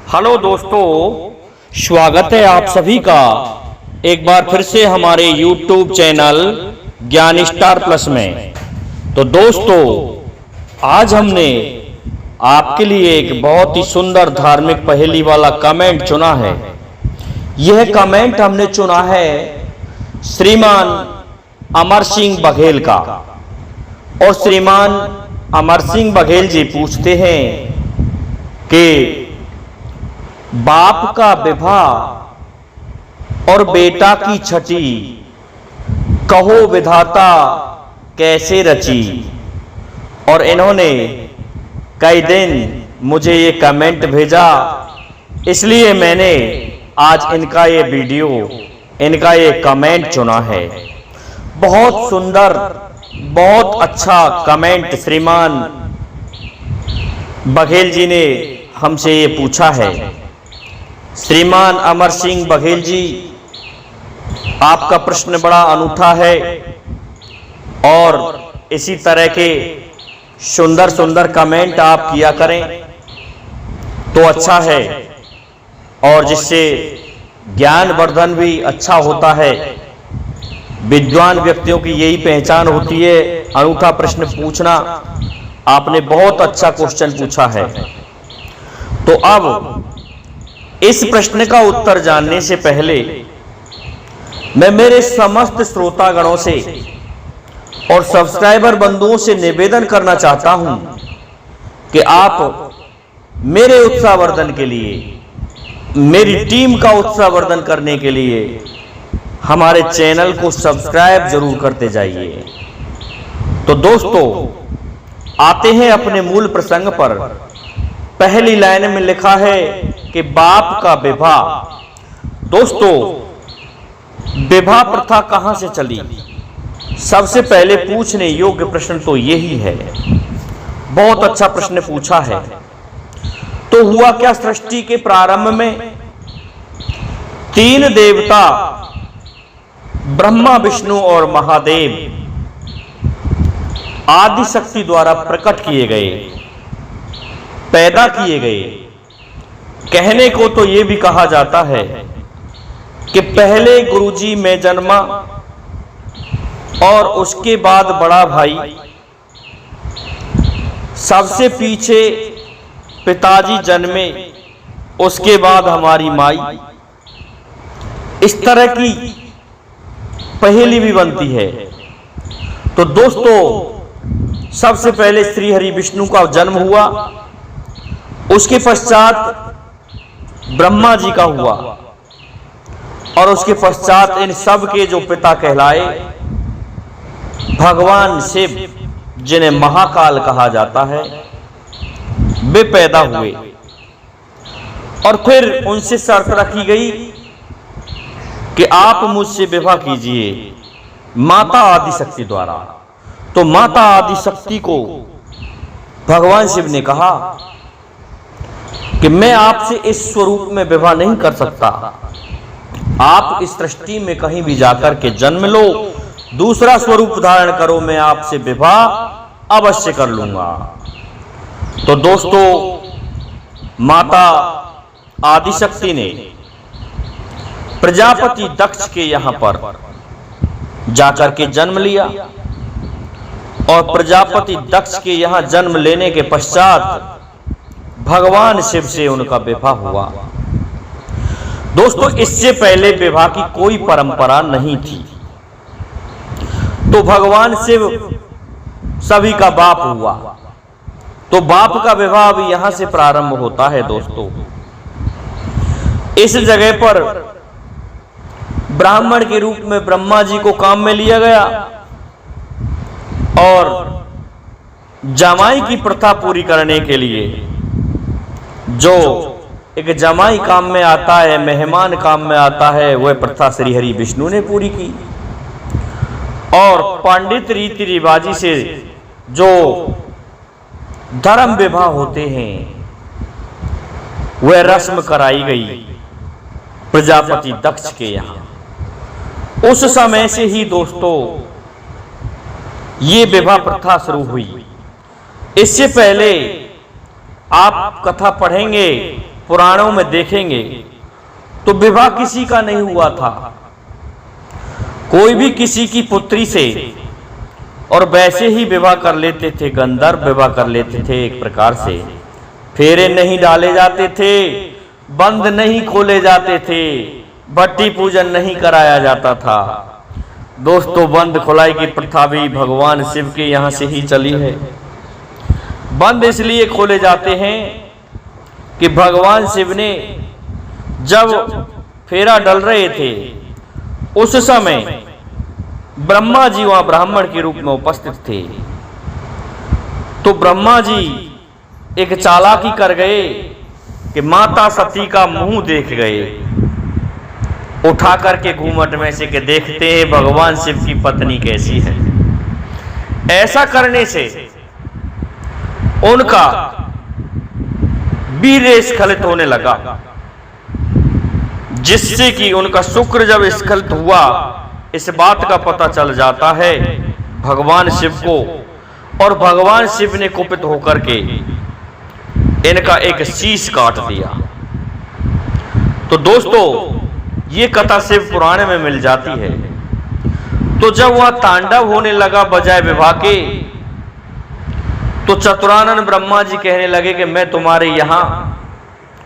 Hello दोस्तों, स्वागत है आप सभी का एक बार फिर से हमारे YouTube चैनल ज्ञान स्टार प्लस में। तो दोस्तों, आज हमने आपके लिए एक बहुत ही सुंदर धार्मिक पहेली वाला कमेंट चुना है। यह कमेंट हमने चुना है श्रीमान अमर सिंह बघेल का। और श्रीमान अमर सिंह बघेल जी पूछते हैं कि बाप का विवाह और बेटा की छठी, कहो विधाता कैसे रची। और इन्होंने कई दिन मुझे ये कमेंट भेजा, इसलिए मैंने आज इनका ये वीडियो, इनका ये कमेंट चुना है। बहुत सुंदर, बहुत अच्छा कमेंट श्रीमान बघेल जी ने हमसे ये पूछा है। श्रीमान अमर सिंह बघेल जी, आपका प्रश्न बड़ा अनूठा है और इसी तरह के सुंदर सुंदर कमेंट आप किया करें तो अच्छा है, और जिससे ज्ञानवर्धन भी अच्छा होता है। विद्वान व्यक्तियों की यही पहचान होती है, अनूठा प्रश्न पूछना। आपने बहुत अच्छा क्वेश्चन पूछा है। तो अब इस प्रश्न का उत्तर जानने से पहले मैं मेरे समस्त श्रोतागणों से और सब्सक्राइबर बंधुओं से निवेदन करना चाहता हूं कि आप मेरे उत्साहवर्धन के लिए, मेरी टीम का उत्साहवर्धन करने के लिए हमारे चैनल को सब्सक्राइब जरूर करते जाइए। तो दोस्तों, आते हैं अपने मूल प्रसंग पर। पहली लाइन में लिखा है कि बाप का विवाह। दोस्तों, विवाह प्रथा कहां से चली? सबसे पहले पूछने योग्य प्रश्न तो यही है। बहुत अच्छा प्रश्न पूछा है। तो हुआ क्या, सृष्टि के प्रारंभ में तीन देवता ब्रह्मा, विष्णु और महादेव आदि शक्ति द्वारा प्रकट किए गए, पैदा किए गए। कहने को तो यह भी कहा जाता है कि पहले गुरुजी में जन्मा और उसके बाद बड़ा भाई, सबसे पीछे पिताजी जन्मे, उसके बाद हमारी माई। इस तरह की पहेली भी बनती है। तो दोस्तों, सबसे पहले श्री हरि विष्णु का जन्म हुआ, उसके पश्चात ब्रह्मा जी का हुआ, और उसके पश्चात इन सब के जो पिता कहलाए भगवान शिव, जिन्हें महाकाल कहा जाता है, वे पैदा हुए। और फिर उनसे शर्त रखी गई कि आप मुझसे विवाह कीजिए माता आदि शक्ति द्वारा। तो माता आदि शक्ति को भगवान शिव ने कहा कि मैं आपसे इस स्वरूप में विवाह नहीं कर सकता, आप इस सृष्टि में कहीं भी जाकर के जन्म लो, दूसरा स्वरूप धारण करो, मैं आपसे विवाह अवश्य कर लूंगा। तो दोस्तों, माता आदि शक्ति ने प्रजापति दक्ष के यहां पर जाकर के जन्म लिया, और प्रजापति दक्ष के यहां जन्म लेने के पश्चात भगवान शिव से उनका विवाह हुआ। दोस्तों, इससे पहले विवाह की कोई परंपरा नहीं थी। तो भगवान शिव सभी का बाप हुआ, तो बाप का विवाह भी यहां से प्रारंभ होता है। दोस्तों, इस जगह पर ब्राह्मण के रूप में ब्रह्मा जी को काम में लिया गया, और जमाई की प्रथा पूरी करने के लिए, जो एक जमाई काम में आता है, मेहमान काम में आता है, वह प्रथा श्री हरि विष्णु ने पूरी की। और पंडित रीति रिवाजी से जो धर्म विवाह होते हैं, वह रस्म कराई गई प्रजापति दक्ष के यहां। उस समय से ही दोस्तों ये विवाह प्रथा शुरू हुई। इससे पहले आप कथा पढ़ेंगे पुराणों में देखेंगे तो विवाह किसी का नहीं हुआ था। कोई भी किसी की पुत्री से और वैसे ही विवाह कर लेते थे, गंधर्व विवाह कर लेते थे। एक प्रकार से फेरे नहीं डाले जाते थे, बंद नहीं खोले जाते थे, भट्टी पूजन नहीं कराया जाता था। दोस्तों, बंद खुलाई की प्रथा भी भगवान शिव के यहाँ से ही चली है। बंद इसलिए खोले जाते हैं कि भगवान शिव ने जब फेरा डल रहे थे उस समय ब्रह्मा जी वहां ब्राह्मण के रूप में उपस्थित थे। तो ब्रह्मा जी एक चालाकी कर गए कि माता सती का मुंह देख गए, उठा करके घूमट में से के देखते हैं भगवान शिव की पत्नी कैसी है। ऐसा करने से उनका वीर्य स्खलित होने लगा, जिससे कि उनका शुक्र जब स्खलित हुआ, इस बात का पता चल जाता है भगवान शिव को, और भगवान शिव ने कुपित होकर के इनका एक शीश काट दिया। तो दोस्तों, ये कथा शिव पुराण में मिल जाती है। तो जब वह तांडव होने लगा बजाय विवाह के, तो चतुरानन ब्रह्मा जी कहने लगे कि मैं तुम्हारे यहां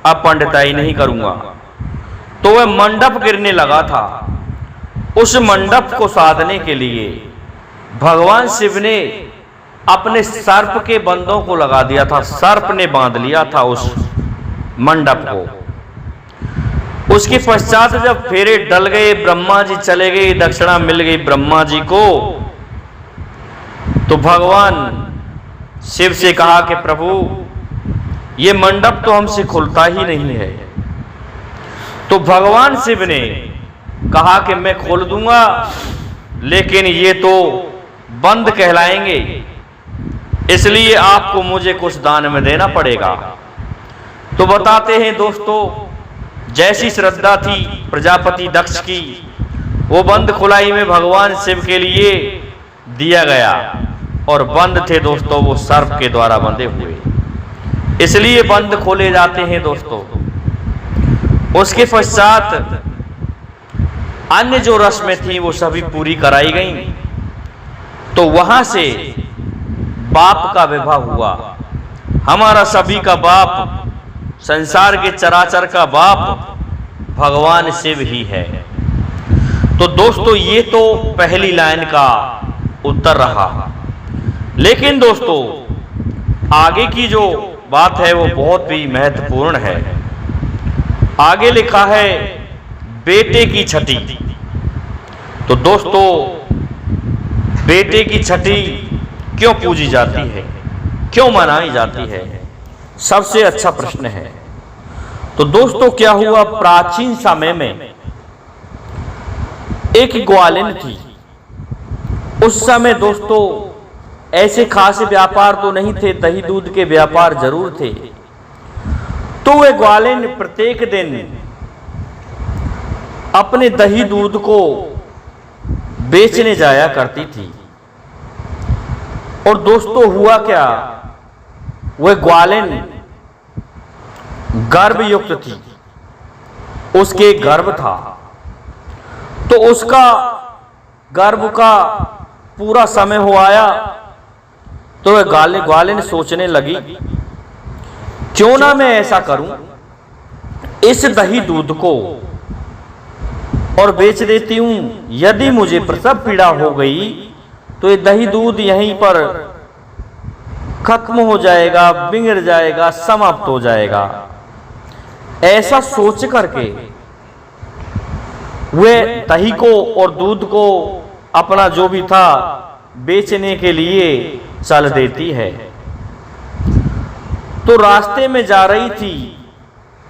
अब पंडिताई नहीं करूंगा। तो वह मंडप गिरने लगा था। उस मंडप को साधने के लिए भगवान शिव ने अपने सर्प के बंदों को लगा दिया था। सर्प ने बांध लिया था उस मंडप को। उसके पश्चात जब फेरे डल गए, ब्रह्मा जी चले गए, दक्षिणा मिल गई ब्रह्मा जी को, तो भगवान शिव से कहा कि प्रभु, ये मंडप तो हमसे खुलता ही नहीं है। तो भगवान शिव ने कहा कि मैं खोल दूंगा, लेकिन ये तो बंद कहलाएंगे, इसलिए आपको मुझे कुछ दान में देना पड़ेगा। तो बताते हैं दोस्तों, जैसी श्रद्धा थी प्रजापति दक्ष की, वो बंद खुलाई में भगवान शिव के लिए दिया गया। और बंद थे दोस्तों वो सर्प के द्वारा बंधे हुए, इसलिए बंद खोले जाते हैं दोस्तों। उसके पश्चात अन्य जो रस्में थी वो सभी पूरी कराई गई। तो वहां से बाप का विवाह हुआ। हमारा सभी का बाप, संसार के चराचर का बाप भगवान शिव ही है। तो दोस्तों, ये तो पहली लाइन का उत्तर रहा। लेकिन दोस्तों, आगे की जो बात है वो बहुत ही महत्वपूर्ण है। आगे लिखा है बेटे की छठी। तो दोस्तों, बेटे की छठी क्यों पूजी जाती है, क्यों मनाई जाती है, सबसे अच्छा प्रश्न है। तो दोस्तों, क्या हुआ, प्राचीन समय में एक ग्वालिन थी। उस समय दोस्तों ऐसे खास व्यापार तो नहीं थे, दही दूध के व्यापार जरूर थे। तो वे ग्वालिन प्रत्येक दिन अपने दही दूध को बेचने जाया करती थी। और दोस्तों हुआ क्या, वह ग्वालिन गर्भयुक्त थी, उसके गर्भ था। तो उसका गर्भ का पूरा समय हो आया। तो वह ग्वालिन सोचने लगी, क्यों ना मैं ऐसा करूं, इस दही दूध को और बेच देती हूं। यदि मुझे प्रसव पीड़ा हो गई तो ये दही दूध यहीं पर खत्म हो जाएगा, बिगड़ जाएगा, समाप्त हो जाएगा। ऐसा सोच करके वे दही को और दूध को अपना जो भी था बेचने के लिए चल देती है। तो रास्ते में जा रही थी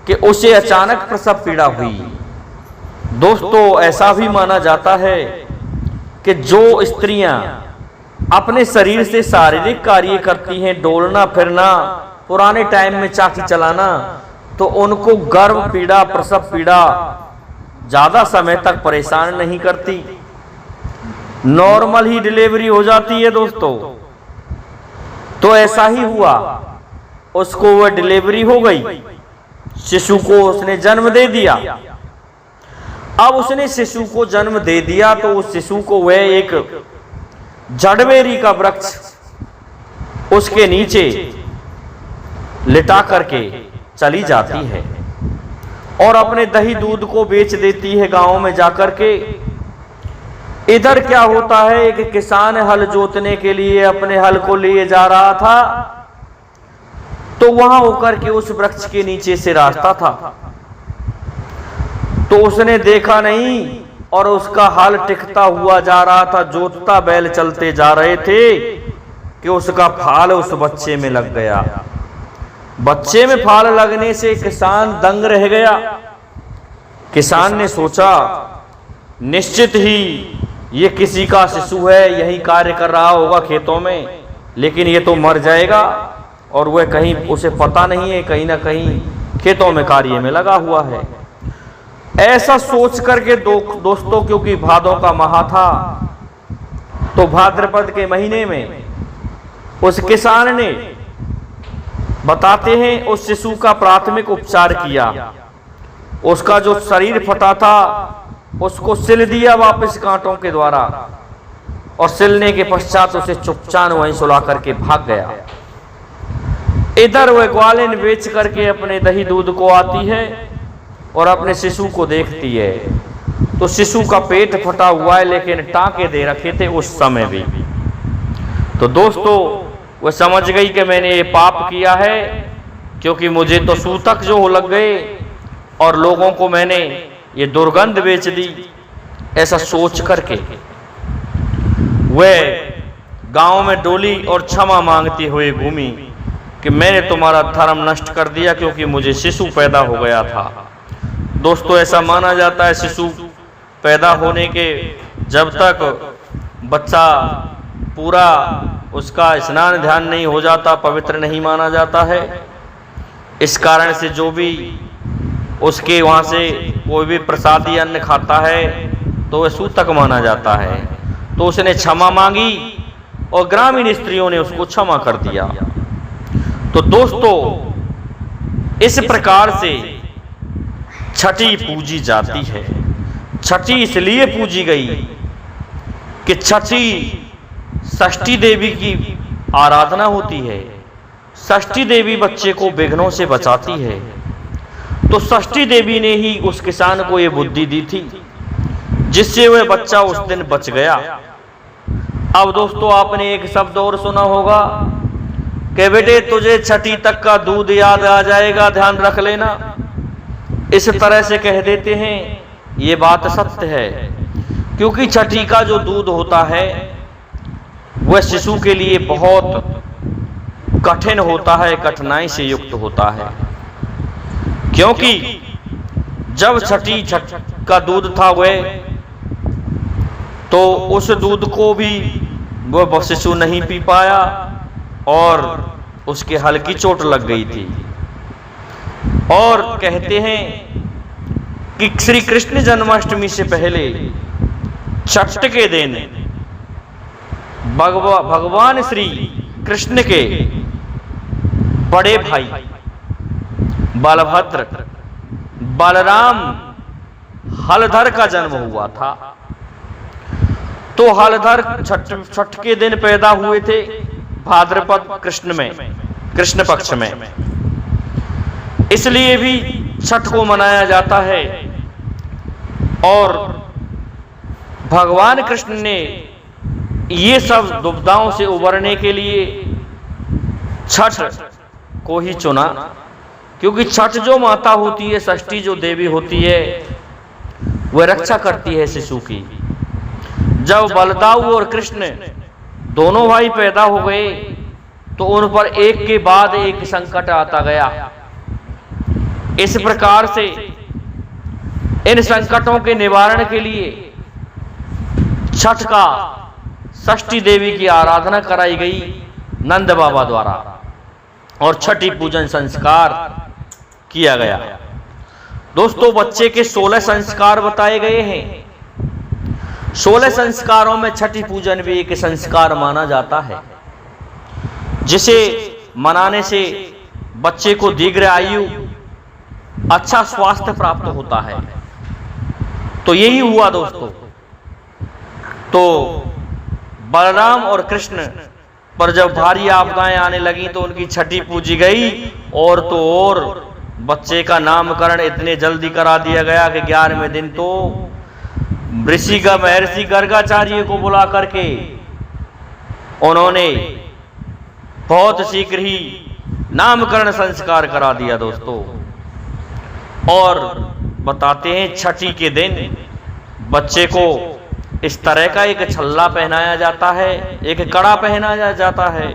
कि उसे अचानक प्रसव पीड़ा हुई। दोस्तों, ऐसा भी माना जाता है कि जो स्त्रियां अपने शरीर से शारीरिक कार्य करती हैं, डोलना फिरना, पुराने टाइम में चाकी चलाना, तो उनको गर्भ पीड़ा, प्रसव पीड़ा ज्यादा समय तक परेशान नहीं करती, नॉर्मल ही डिलीवरी हो जाती है दोस्तों। तो ऐसा ही हुआ, उसको वह डिलीवरी हो गई, शिशु को उसने जन्म दे दिया। अब उसने शिशु को जन्म दे दिया तो उस शिशु को वह एक जड़बेरी का वृक्ष उसके नीचे लिटा करके चली जाती है और अपने दही दूध को बेच देती है गांव में जाकर के। इधर क्या होता है, एक किसान हल जोतने के लिए अपने हल को लिए जा रहा था तो वहां होकर के उस वृक्ष के नीचे से रास्ता था तो उसने देखा नहीं और उसका हल टिकता हुआ जा रहा था, जोतता बैल चलते जा रहे थे कि उसका फाल उस बच्चे में लग गया। बच्चे में फाल लगने से किसान दंग रह गया। किसान ने सोचा निश्चित ही ये किसी का शिशु है, यही कार्य कर रहा होगा खेतों में, लेकिन ये तो मर जाएगा और वह कहीं उसे पता नहीं है, कहीं ना कहीं खेतों में कार्य में लगा हुआ है। ऐसा सोच करके दोस्तों, क्योंकि भादों का माह था तो भाद्रपद के महीने में उस किसान ने, बताते हैं, उस शिशु का प्राथमिक उपचार किया। उसका जो शरीर फटा था उसको सिल दिया वापस कांटों के द्वारा और सिलने के पश्चात उसे चुपचाप वहीं सुला करके भाग गया। इधर वह ग्वालिन बेच करके अपने दही दूध को आती है और अपने शिशु को देखती है तो शिशु का पेट फटा हुआ है लेकिन टांके दे रखे थे उस समय भी। तो दोस्तों, वह समझ गई कि मैंने ये पाप किया है, क्योंकि मुझे तो सूतक जो लग गए और लोगों को मैंने ये दुर्गंध बेच दी। ऐसा सोच करके वह गांव में डोली और क्षमा मांगती हुए घूमी कि मैंने तुम्हारा धर्म नष्ट कर दिया क्योंकि मुझे शिशु पैदा हो गया था। दोस्तों, ऐसा माना जाता है शिशु पैदा होने के जब तक बच्चा पूरा उसका स्नान ध्यान नहीं हो जाता, पवित्र नहीं माना जाता है। इस कारण से जो भी उसके वहाँ से कोई भी प्रसादी अन्न खाता है तो वह सूतक माना जाता है। तो उसने क्षमा मांगी और ग्रामीण स्त्रियों ने उसको क्षमा कर दिया। तो दोस्तों, इस प्रकार से छठी पूजी जाती है। छठी इसलिए पूजी गई कि छठी षष्ठी देवी की आराधना होती है। षष्ठी देवी बच्चे को विघ्नों से बचाती है। तो षष्ठी देवी ने ही उस किसान को ये बुद्धि दी थी जिससे वह बच्चा उस दिन बच गया। अब दोस्तों, आपने एक शब्द और सुना होगा कि बेटे तुझे छठी तक का दूध याद आ जाएगा, ध्यान रख लेना। इस तरह से कह देते हैं। ये बात सत्य है, क्योंकि छठी का जो दूध होता है वह शिशु के लिए बहुत कठिन होता है, कठिनाई से युक्त होता है। क्योंकि जब छठी का दूध था वह, तो उस दूध को भी वह शिशु नहीं पी पाया और उसके हल्की चोट लग गई थी। और कहते हैं कि श्री कृष्ण जन्माष्टमी से पहले छठ के दिन भगवान श्री कृष्ण के बड़े भाई बलभद्र, बलराम, हलधर का जन्म हुआ था। तो हलधर छठ के दिन पैदा हुए थे भाद्रपद कृष्ण पक्ष में, इसलिए भी छठ को मनाया जाता है। और भगवान कृष्ण ने ये सब दुविधाओं से उबरने के लिए छठ को ही चुना, क्योंकि छठ जो माता होती है, षष्ठी जो देवी होती है, वह रक्षा करती है शिशु की। जब बलदाऊ और कृष्ण दोनों भाई पैदा हो गए तो उन पर एक के बाद एक संकट आता गया। इस प्रकार से इन संकटों के निवारण के लिए छठ का षष्ठी देवी की आराधना कराई गई नंद बाबा द्वारा और छठी पूजन संस्कार किया गया। दोस्तों, बच्चे के 16 संस्कार बताए गए हैं। 16 संस्कारों में छठी पूजन भी एक संस्कार माना जाता है, जिसे मनाने से बच्चे को दीर्घ आयु अच्छा स्वास्थ्य प्राप्त होता है। तो यही हुआ दोस्तों। तो बलराम और कृष्ण पर जब भारी आपदाएं आने लगी तो उनकी छठी पूजी गई, और तो और बच्चे का नामकरण इतने जल्दी करा दिया गया कि 11वें दिन तो महर्षि गर्गाचार्य को बुला करके उन्होंने बहुत शीघ्र ही नामकरण संस्कार करा दिया दोस्तों। और बताते हैं छठी के दिन बच्चे को इस तरह का एक छल्ला पहनाया जाता है, एक कड़ा पहनाया जाता है,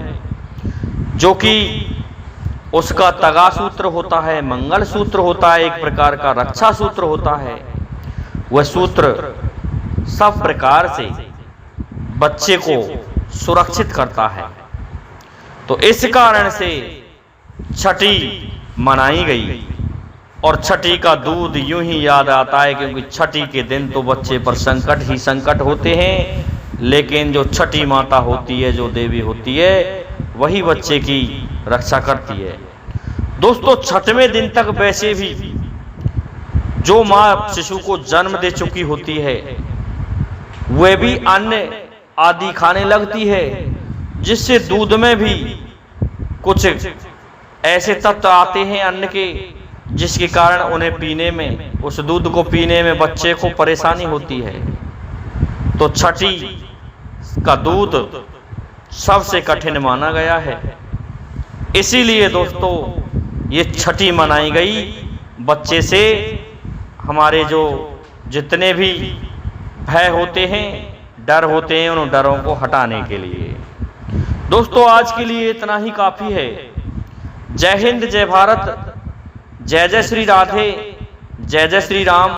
जो कि उसका तगा सूत्र होता है, मंगल सूत्र होता है, एक प्रकार का रक्षा सूत्र होता है। वह सूत्र सब प्रकार से बच्चे को सुरक्षित करता है। तो इस कारण से छठी मनाई गई। और छठी का दूध यूं ही याद आता है, क्योंकि छठी के दिन तो बच्चे पर संकट ही संकट होते हैं, लेकिन जो छठी माता होती है, जो देवी होती है, वही बच्चे की रक्षा करती है। दोस्तों, छठवें दिन तक वैसे भी जो माँ शिशु को जन्म दे चुकी होती है, वह भी अन्न आदि खाने लगती है, जिससे दूध में भी कुछ ऐसे तत्व आते हैं अन्न के, जिसके कारण उन्हें पीने में, उस दूध को पीने में बच्चे को परेशानी होती है। तो छठी का दूध सबसे कठिन माना गया है। इसीलिए दोस्तों ये छठी मनाई गई, बच्चे से हमारे जो जितने भी भय होते हैं, डर होते हैं, उन डरों को हटाने के लिए। दोस्तों, आज के लिए इतना ही काफ़ी है। जय हिंद, जय भारत, जय जय श्री राधे, जय जय श्री राम।